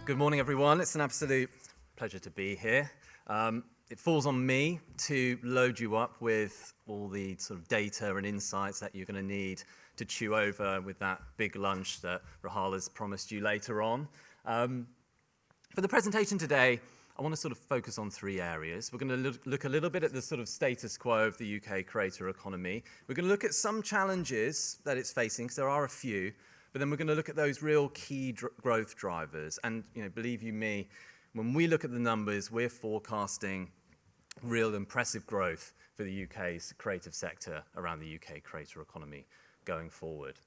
Good morning, everyone. It's an absolute pleasure to be here. It falls on me to load you up with all the sort of data and insights that you're going to need to chew over with that big lunch that Rahal has promised you later on. For the presentation today, I want to sort of focus on three areas. We're going to look a little bit at the sort of status quo of the UK creator economy. We're going to look at some challenges that it's facing, because there are a few. But then we're going to look at those real key growth drivers. And believe you me, when we look at the numbers, we're forecasting real impressive growth for the UK's creative sector around the UK creator economy going forward.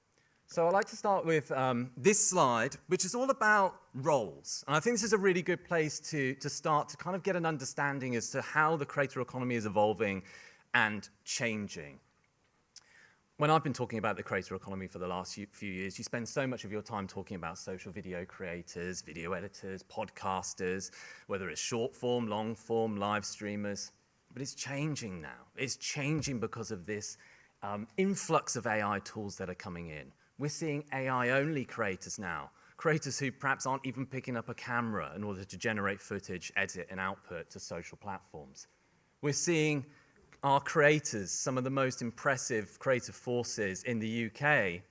So I'd like to start with this slide, which is all about roles. And I think this is a really good place to start to kind of get an understanding as to how the creator economy is evolving and changing. When I've been talking about the creator economy for the last few years, you spend so much of your time talking about social video creators, video editors, podcasters, whether it's short form, long form, live streamers. But it's changing now. It's changing because of this influx of AI tools that are coming in. We're seeing AI-only creators now, creators who perhaps aren't even picking up a camera in order to generate footage, edit, and output to social platforms. We're seeing our creators, some of the most impressive creative forces in the UK,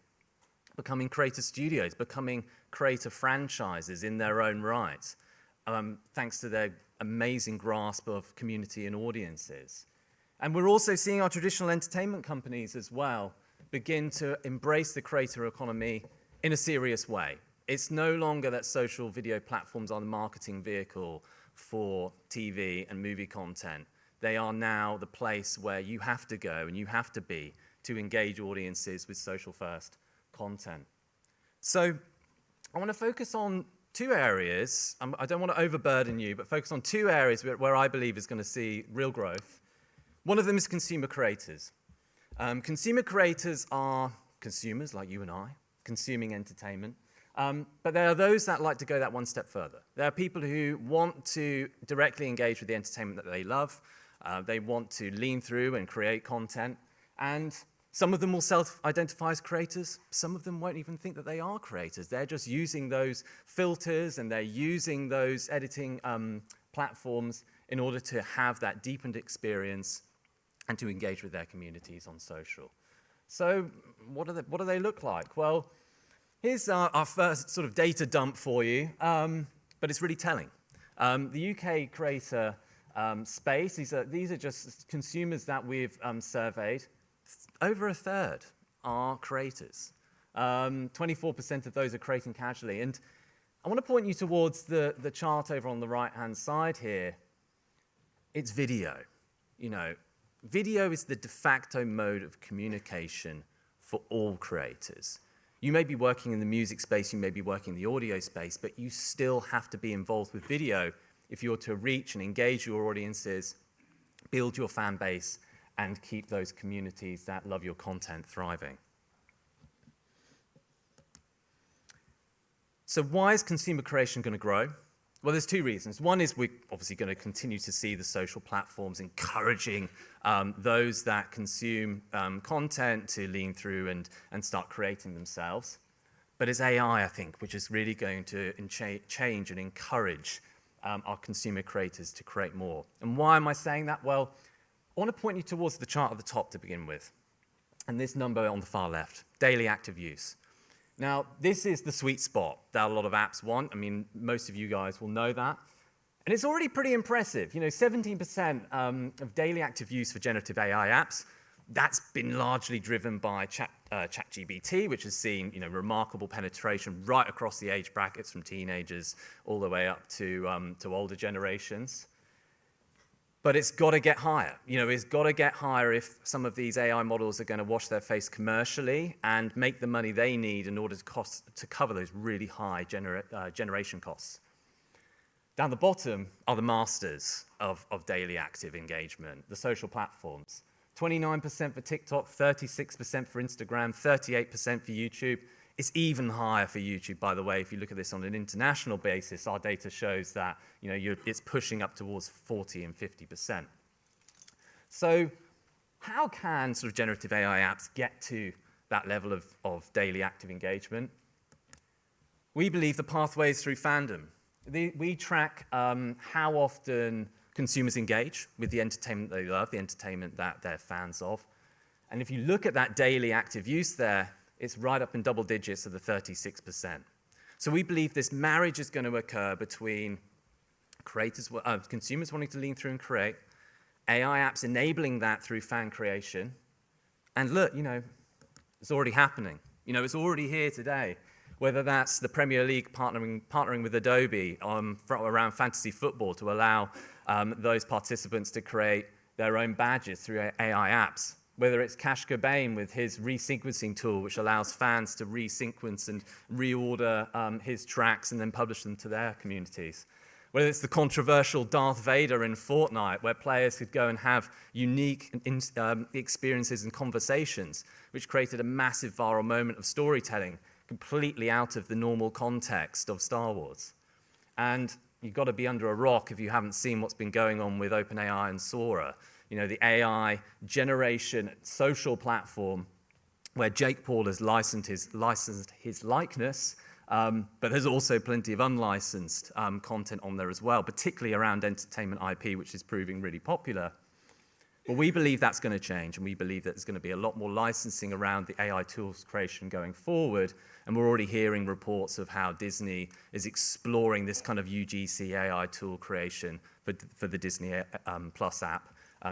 becoming creator studios, becoming creator franchises in their own right, thanks to their amazing grasp of community and audiences. And we're also seeing our traditional entertainment companies as well begin to embrace the creator economy in a serious way. It's no longer that social video platforms are the marketing vehicle for TV and movie content. They are now the place where you have to go and you have to be to engage audiences with social-first content. So I want to focus on two areas. I don't want to overburden you, but focus on two areas where I believe is going to see real growth. One of them is consumer creators. Consumer creators are consumers like you and I, consuming entertainment. But there are those that like to go that one step further. There are people who want to directly engage with the entertainment that they love. They want to lean through and create content. And some of them will self-identify as creators. Some of them won't even think that they are creators. They're just using those filters and they're using those editing platforms in order to have that deepened experience and to engage with their communities on social. So what do they look like? Well, here's our first sort of data dump for you, but it's really telling. The UK creator space, these are just consumers that we've surveyed. Over a third are creators. 24% of those are creating casually. And I want to point you towards the chart over on the right-hand side here. It's video. Video is the de facto mode of communication for all creators. You may be working in the music space, you may be working in the audio space, but you still have to be involved with video if you're to reach and engage your audiences, build your fan base, and keep those communities that love your content thriving. So why is consumer creation going to grow? Well, there's two reasons. One is we're obviously going to continue to see the social platforms encouraging those that consume content to lean through and start creating themselves. But it's AI, I think, which is really going to change and encourage our consumer creators to create more. And why am I saying that? Well, I want to point you towards the chart at the top to begin with. And this number on the far left, daily active use. Now, this is the sweet spot that a lot of apps want. I mean, most of you guys will know that. And it's already pretty impressive. 17% of daily active use for generative AI apps. That's been largely driven by ChatGPT, which has seen remarkable penetration right across the age brackets from teenagers all the way up to older generations. But it's got to get higher. It's got to get higher if some of these AI models are going to wash their face commercially and make the money they need in order to cover those really high generation costs. Down the bottom are the masters of daily active engagement, the social platforms. 29% for TikTok, 36% for Instagram, 38% for YouTube. It's even higher for YouTube, by the way. If you look at this on an international basis, our data shows that it's pushing up towards 40 and 50%. So how can sort of generative AI apps get to that level of daily active engagement? We believe the pathway is through fandom. We track how often consumers engage with the entertainment they love, the entertainment that they're fans of. And if you look at that daily active use there, it's right up in double digits of the 36%. So we believe this marriage is going to occur between consumers wanting to lean through and create, AI apps enabling that through fan creation. And look, it's already happening. It's already here today. Whether that's the Premier League partnering with Adobe around fantasy football to allow those participants to create their own badges through AI apps. Whether it's Cash Cobain with his resequencing tool, which allows fans to resequence and reorder his tracks and then publish them to their communities. Whether it's the controversial Darth Vader in Fortnite, where players could go and have unique experiences and conversations, which created a massive viral moment of storytelling, completely out of the normal context of Star Wars. And you've got to be under a rock if you haven't seen what's been going on with OpenAI and Sora. The AI generation social platform where Jake Paul has licensed his likeness, but there's also plenty of unlicensed content on there as well, particularly around entertainment IP, which is proving really popular. But we believe that's going to change, and we believe that there's going to be a lot more licensing around the AI tools creation going forward. And we're already hearing reports of how Disney is exploring this kind of UGC AI tool creation for the Disney Plus app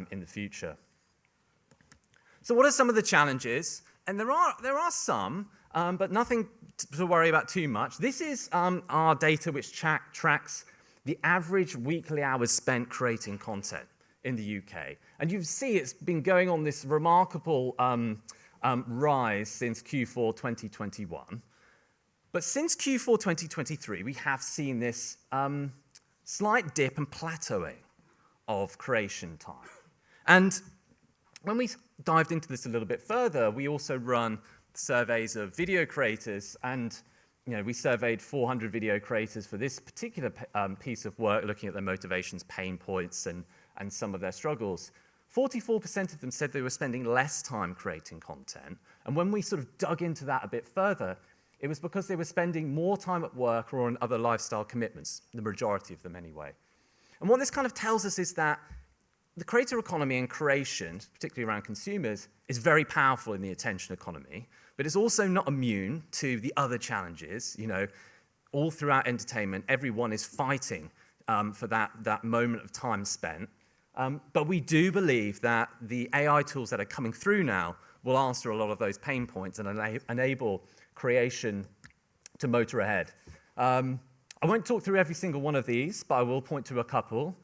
in the future. So what are some of the challenges? And there are some, but nothing to worry about too much. This is our data which tracks the average weekly hours spent creating content in the UK. And you see it's been going on this remarkable rise since Q4 2021. But since Q4 2023, we have seen this slight dip and plateauing of creation time. And when we dived into this a little bit further, we also run surveys of video creators, and we surveyed 400 video creators for this particular piece of work, looking at their motivations, pain points, and some of their struggles. 44% of them said they were spending less time creating content. And when we sort of dug into that a bit further, it was because they were spending more time at work or on other lifestyle commitments, the majority of them anyway. And what this kind of tells us is that the creator economy and creation, particularly around consumers, is very powerful in the attention economy, but it's also not immune to the other challenges. All throughout entertainment, everyone is fighting for that moment of time spent. But we do believe that the AI tools that are coming through now will answer a lot of those pain points and enable creation to motor ahead. I won't talk through every single one of these, but I will point to a couple.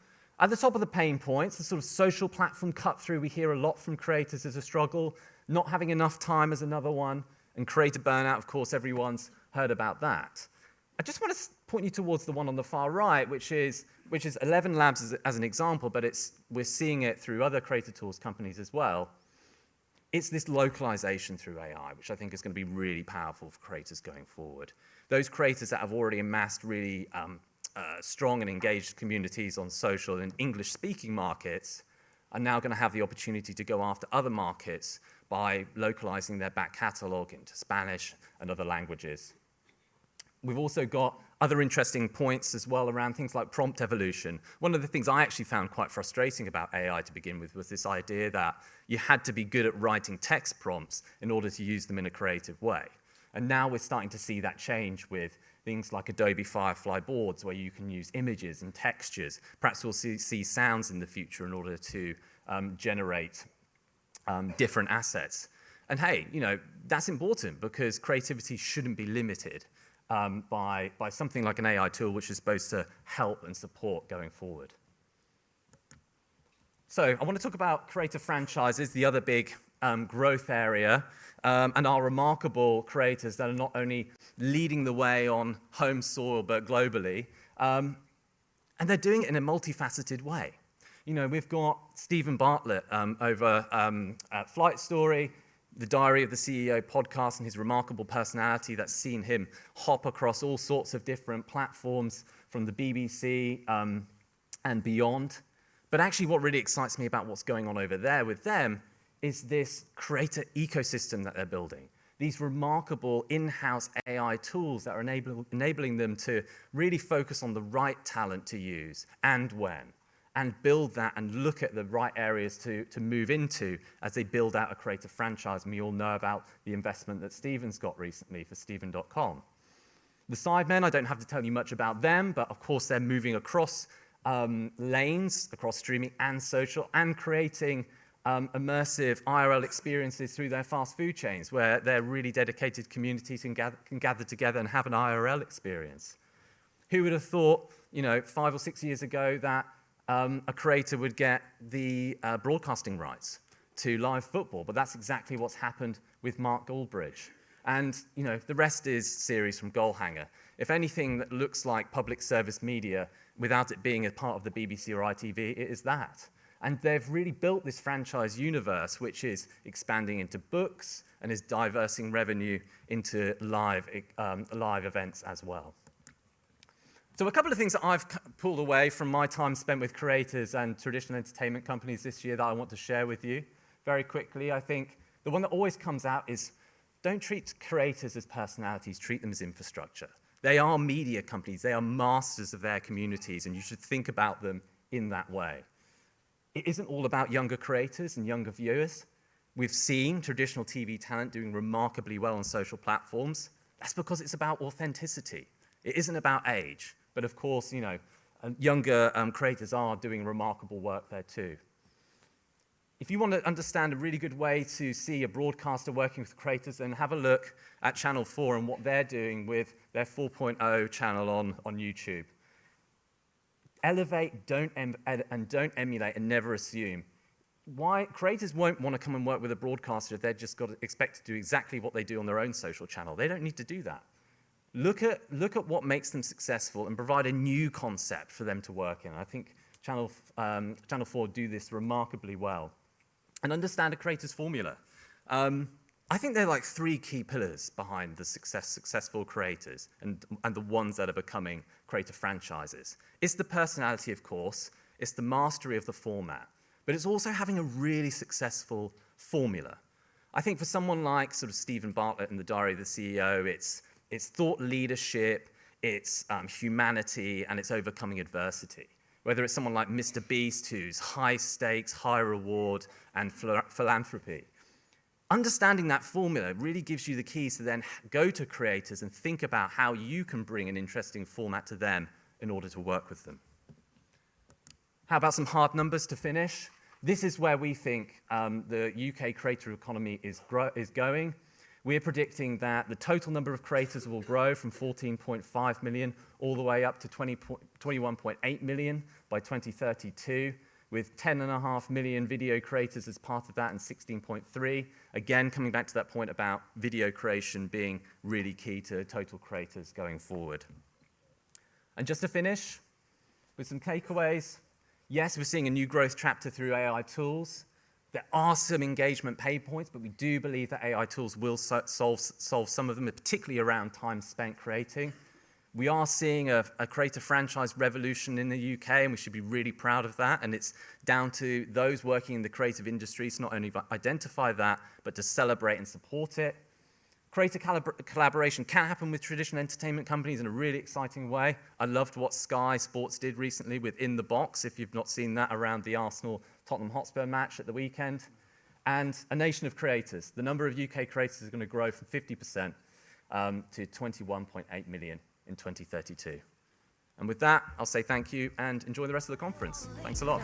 At the top of the pain points, the sort of social platform cut through, we hear a lot from creators as a struggle. Not having enough time as another one, and creator burnout, of course, everyone's heard about that. I just want to point you towards the one on the far right, which is 11 Labs as an example, but we're seeing it through other creator tools companies as well. It's this localization through AI, which I think is going to be really powerful for creators going forward. Those creators that have already amassed really strong and engaged communities on social and English-speaking markets are now going to have the opportunity to go after other markets by localizing their back catalog into Spanish and other languages. We've also got other interesting points as well around things like prompt evolution. One of the things I actually found quite frustrating about AI to begin with was this idea that you had to be good at writing text prompts in order to use them in a creative way. And now we're starting to see that change with things like Adobe Firefly boards, where you can use images and textures. Perhaps we'll see sounds in the future in order to generate different assets. And hey, that's important because creativity shouldn't be limited by something like an AI tool, which is supposed to help and support going forward. So I want to talk about creator franchises, the other big growth area, and our remarkable creators that are not only leading the way on home soil, but globally. And they're doing it in a multifaceted way. We've got Stephen Bartlett over at Flight Story, the Diary of the CEO podcast, and his remarkable personality that's seen him hop across all sorts of different platforms from the BBC and beyond. But actually what really excites me about what's going on over there with them is this creator ecosystem that they're building. these remarkable in-house AI tools that are enabling them to really focus on the right talent to use and when, and build that and look at the right areas to move into as they build out a creative franchise. And we all know about the investment that Stephen's got recently for Stephen.com. The Sidemen, I don't have to tell you much about them, but of course they're moving across lanes, across streaming and social, and creating immersive IRL experiences through their fast food chains, where their really dedicated communities can gather together and have an IRL experience. Who would have thought, 5 or 6 years ago that a creator would get the broadcasting rights to live football? But that's exactly what's happened with Mark Goldbridge. And the rest is series from Goalhanger. If anything that looks like public service media without it being a part of the BBC or ITV, it is that. And they've really built this franchise universe, which is expanding into books and is diversing revenue into live events as well. So a couple of things that I've pulled away from my time spent with creators and traditional entertainment companies this year that I want to share with you very quickly. I think the one that always comes out is don't treat creators as personalities, treat them as infrastructure. They are media companies, they are masters of their communities, and you should think about them in that way. It isn't all about younger creators and younger viewers. We've seen traditional TV talent doing remarkably well on social platforms. That's because it's about authenticity. It isn't about age, but of course, younger creators are doing remarkable work there too. If you want to understand a really good way to see a broadcaster working with creators, then have a look at Channel 4 and what they're doing with their 4.0 channel on YouTube. Elevate, don't emulate, and never assume. Why creators won't want to come and work with a broadcaster if they're just got to expect to do exactly what they do on their own social channel. They don't need to do that. Look at what makes them successful and provide a new concept for them to work in. I think Channel 4 do this remarkably well. And understand a creator's formula. I think there are like 3 key pillars behind the successful creators and the ones that are becoming creator franchises. It's the personality, of course. It's the mastery of the format. But it's also having a really successful formula. I think for someone like sort of Stephen Bartlett in The Diary of the CEO, it's thought leadership, it's humanity, and it's overcoming adversity. Whether it's someone like Mr. Beast, who's high stakes, high reward, and philanthropy. Understanding that formula really gives you the keys to then go to creators and think about how you can bring an interesting format to them in order to work with them. How about some hard numbers to finish? This is where we think the UK creator economy is going. We're predicting that the total number of creators will grow from 14.5 million all the way up to 21.8 million by 2032, with 10.5 million video creators as part of that and 16.3. Again, coming back to that point about video creation being really key to total creators going forward. And just to finish with some takeaways, yes, we're seeing a new growth chapter through AI tools. There are some engagement pain points, but we do believe that AI tools will solve some of them, particularly around time spent creating. We are seeing a creator franchise revolution in the UK, and we should be really proud of that. And it's down to those working in the creative industry to not only identify that, but to celebrate and support it. Creator collaboration can happen with traditional entertainment companies in a really exciting way. I loved what Sky Sports did recently with In the Box, if you've not seen that, around the Arsenal-Tottenham Hotspur match at the weekend. And a nation of creators. The number of UK creators is going to grow from 50% to 21.8 million in 2032. And with that, I'll say thank you and enjoy the rest of the conference. Thanks a lot.